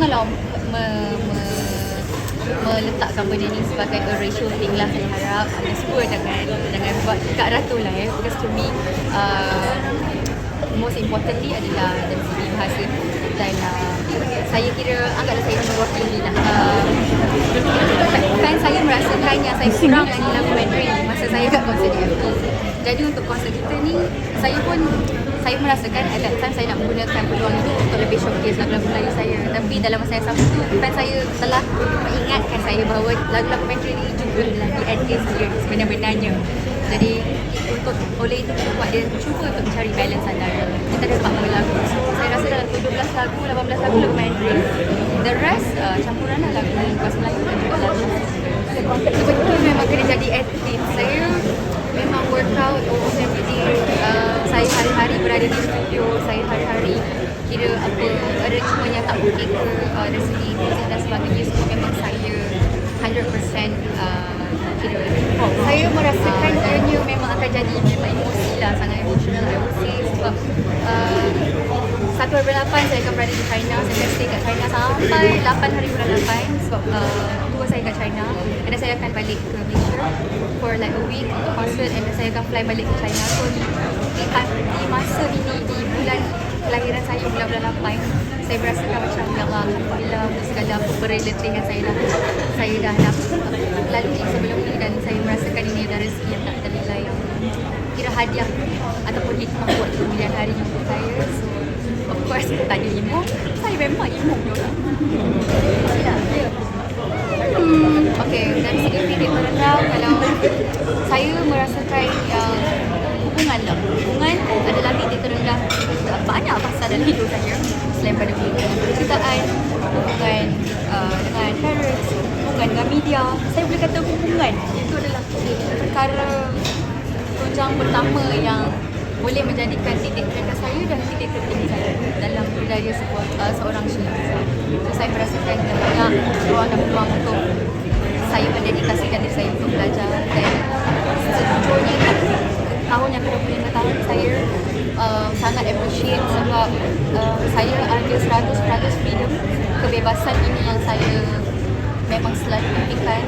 janganlah meletakkan benda ni sebagai a ratio thing lah. Saya harap semua jangan buat ke arah tu lah because to me most importantly adalah dari segi bahasa dan saya kira anggaplah saya mewakili lah fan saya merasakan yang saya kurang nyanyi lagu Mandarin masa saya kat konsert FP. Jadi untuk konsert kita ni saya merasakan at that time saya nak menggunakan peluang itu untuk lebih showcase lagu-lagu Melayu saya. Tapi dalam masa yang sama tu fan saya telah mengingatkan saya bahawa lagu-lagu Mandarin ini juga adalah di dia sebenar-benarnya. Jadi oleh itu kita buat dia cuba untuk mencari balance antara kita ada 40 lagu. So saya rasa dalam 12 lagu, 18 lagu Mandarin, the rest campuran lah lagu bahasa Melayu dan juga lagu. Betul memang kena jadi atlet. Saya memang workout almost every day. Saya hari-hari berada di studio, saya hari-hari kira apa arrangement yang tak mungkin ke dari segi muzik dan sebagainya, semua memang saya 100% kira saya merasakan ianya memang akan jadi memang emosi lah, sangat emosional I would say sebab 1 bulan 8 saya akan berada di China. Saya akan stay kat China sampai 8 hari bulan 8 sebab tour saya kat China and then saya akan balik ke Malaysia for like a week untuk concert and then saya akan fly balik ke China. So di masa ini, di bulan kelahiran saya bulan 8, saya merasakan macam ya Allah, alhamdulillah untuk segala berrelate dengan saya dah lalui sebelum ni dan saya merasakan ini adalah rezeki yang tak ternilai yang kira hadiah ataupun hikmah buat kemudian hari untuk saya. So of course tanya imo, saya memang imo orang. Okay, dari segi titik terendah kalau saya merasakan yang hubungan adalah titik terendah banyak pasal dalam hidup saya selain pada hubungan percintaan, hubungan dengan parents, hubungan dengan media. Saya boleh kata hubungan itu adalah perkara tunjang pertama yang boleh menjadikan titik terendah saya dan titik tertinggi saya dalam budaya seorang Syiah. So saya merasakan banyak ruang dan peluang untuk saya mendedikasikan diri saya untuk belajar dan sejujurnya tahun yang ke-25 tahun saya sangat appreciate sebab saya ada 100% freedom. Kebebasan ini yang saya memang selalu impikan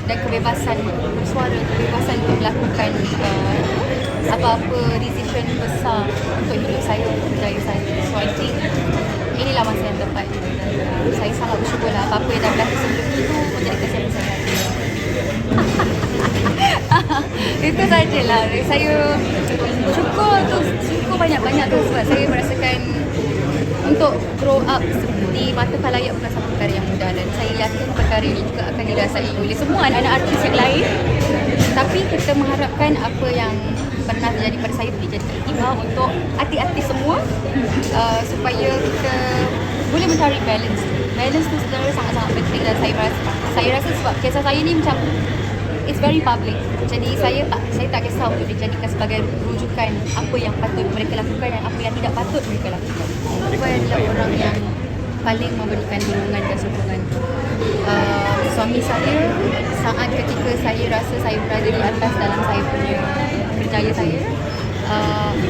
dan kebebasan bersuara, kebebasan untuk melakukan apa-apa decision besar untuk hidup saya, untuk budaya saya. So I think inilah masa yang tepat dan saya sangat bersyukurlah apa-apa yang dah berlaku sebelum itu menjadi kesian saya. Itu sajalah. Saya syukur banyak-banyak tu sebab saya merasakan untuk grow up di mata khalayak bukan satu perkara yang mudah dan saya yakin perkara ini juga akan dirasai oleh semua anak-anak artis yang lain. Tapi kita mengharapkan apa yang pernah terjadi pada saya boleh jadi iktibar untuk artis-artis semua supaya kita boleh mencari balance. Balance tu sebenarnya sangat-sangat penting dan saya rasa sebab kisah saya ni macam it's very public. Jadi saya tak kisah untuk dijadikan sebagai rujukan apa yang patut mereka lakukan dan apa yang tidak patut mereka lakukan. Saya adalah orang yang paling memberikan dukungan dan sokongan. Suami saya saat ketika saya rasa saya berada di atas dalam saya punya kerjaya saya,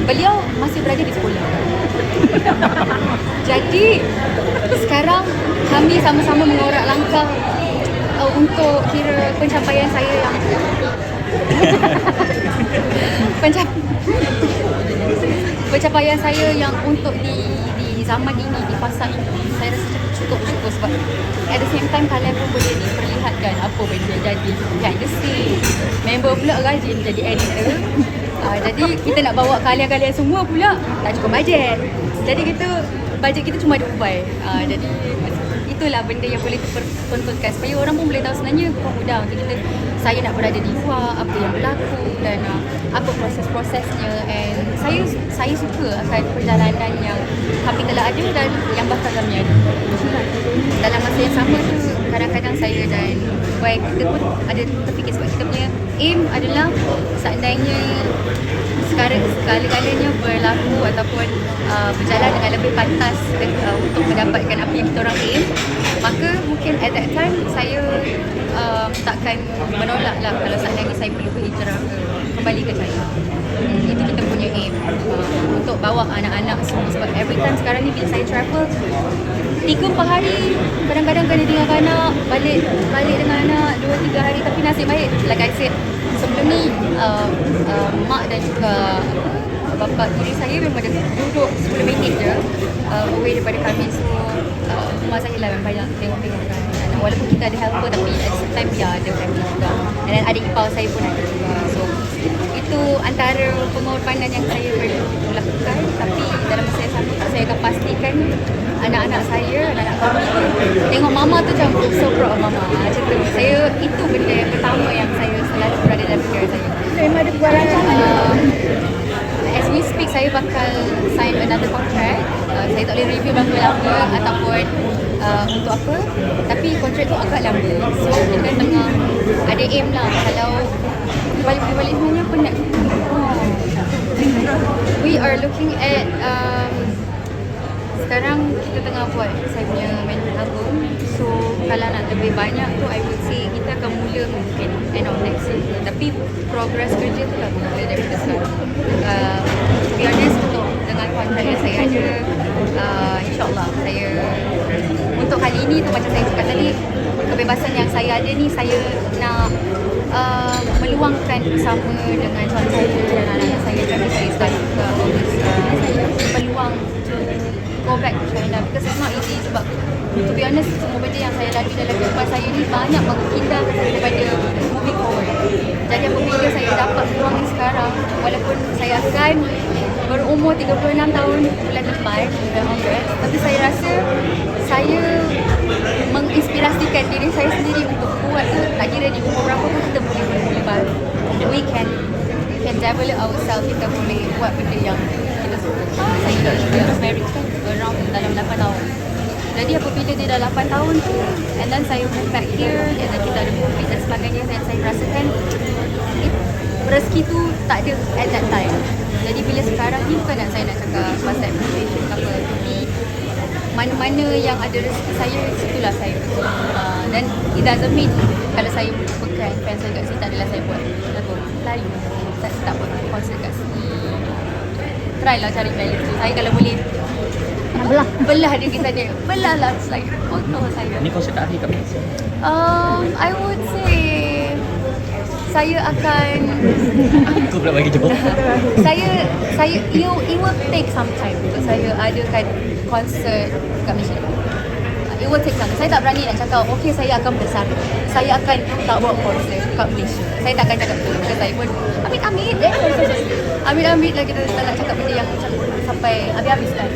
beliau masih berada di sekolah. Jadi sekarang kami sama-sama mengorak langkah untuk kira pencapaian saya yang pencapaian saya yang untuk di zaman ini, di fasa ini, saya rasa cukup bersyukur sebab at the same time kalian pun boleh diperlihatkan apa benda jadi behind the scene. Member pula rajin jadi editor. Jadi kita nak bawa kalian-kalian semua pula tak cukup bajet. Jadi bajet kita cuma Dubai. Jadi itulah benda yang boleh dipertontonkan supaya orang pun boleh tahu sebenarnya bukan mudah untuk kita. Saya nak berada di luar, apa yang berlaku dan apa proses-prosesnya, and saya suka akan perjalanan yang kami telah ada dan yang bakal kami ada. Dalam masa yang sama tu kadang-kadang saya dan baik kita pun ada terfikir sebab kita punya aim adalah seandainya sekali-kalinya berlaku ataupun berjalan dengan lebih pantas untuk mendapatkan apa yang kita orang aim, Maka mungkin at that time saya takkan menolak lah kalau seandainya saya perlu berhijrah kembali ke China. Itu kita punya aim untuk bawa anak-anak semua. Sebab every time sekarang ni bila saya travel 3-4 hari, kadang-kadang kena tinggal anak, balik dengan anak 2-3 hari. Tapi nasib baik, like I said sebelum ni, mak dan juga bapa diri saya memang ada duduk 10 minit je away daripada kami. So rumah saya lah yang banyak tengok-tengok kan. Walaupun kita ada helper, tapi at the same time dia ada family juga. And then adik ipar saya pun ada juga. So itu antara pengorbanan yang saya perlu lakukan. Tapi dalam masa yang sama saya akan pastikan anak-anak saya, anak-anak kami tengok mama tu macam so proud of mama. Macam tu. Itu benda yang pertama yang saya selalu berada dalam fikiran saya. Memang ada buat rancangan. As we speak, saya bakal sign another contract. Saya tak boleh review berapa lama ataupun untuk apa. Tapi kontrak tu agak lama. So kita tengah ada aim lah. Kalau balik semuanya penat. We are looking at sekarang kita tengah buat saya punya main album. So kalau nak lebih banyak tu, I would say kita akan mula mungkin end of next year. Tapi progress kerja tu lah mula daripada sekarang. To be honest, dengan kontrak yang saya ada, insyaAllah saya untuk kali ini tu macam saya cakap tadi, kebebasan yang saya ada ni saya nak meluangkan bersama dengan suami saya dan anak-anak saya. Jadi saya start juga peluang go back to China because it's not easy. Sebab to be honest, semua benda yang saya lalui dalam kehidupan saya ni banyak menghindarkan saya daripada moving forward. Jadi apabila saya dapat peluang ni sekarang, walaupun saya akan berumur 36 tahun bulan depan, bulan Ogos, tapi saya rasa saya menginspirasikan diri saya sendiri untuk buat tu. Tak kira di umur berapa pun kita boleh bermula baru. We can develop ourselves. Kita boleh buat benda yang kita suka. Saya married kan around dalam 8 tahun. Jadi apabila dia dah 8 tahun tu, and then saya move back here, and then kita ada movie dan sebagainya, dan saya rasakan rezeki tu tak ada at that time. Jadi bila sekarang ni, bukan nak saya nak cakap pasal appreciation ke apa, tapi mana-mana yang ada rezeki saya, situlah saya dan it doesn't mean kalau saya bukan fans saya kat sini tak adalah saya buat lagu Melayu, saya tak buat konsert kat sini. Try lah cari balance tu. Saya kalau boleh belah diri saya, belah lah saya, kotor saya. Ni konsert akhir kat Malaysia? I would say saya akan Kau pula bagi jawapan. saya it will take some time untuk saya adakan konsert kat Malaysia. It will take some time. Saya tak berani nak cakap okay saya akan besar, saya akan tak buat konsert kat Malaysia. Saya tak akan cakap tu because saya pun amit lah, kita tak nak cakap benda yang macam sampai habis-habis kan.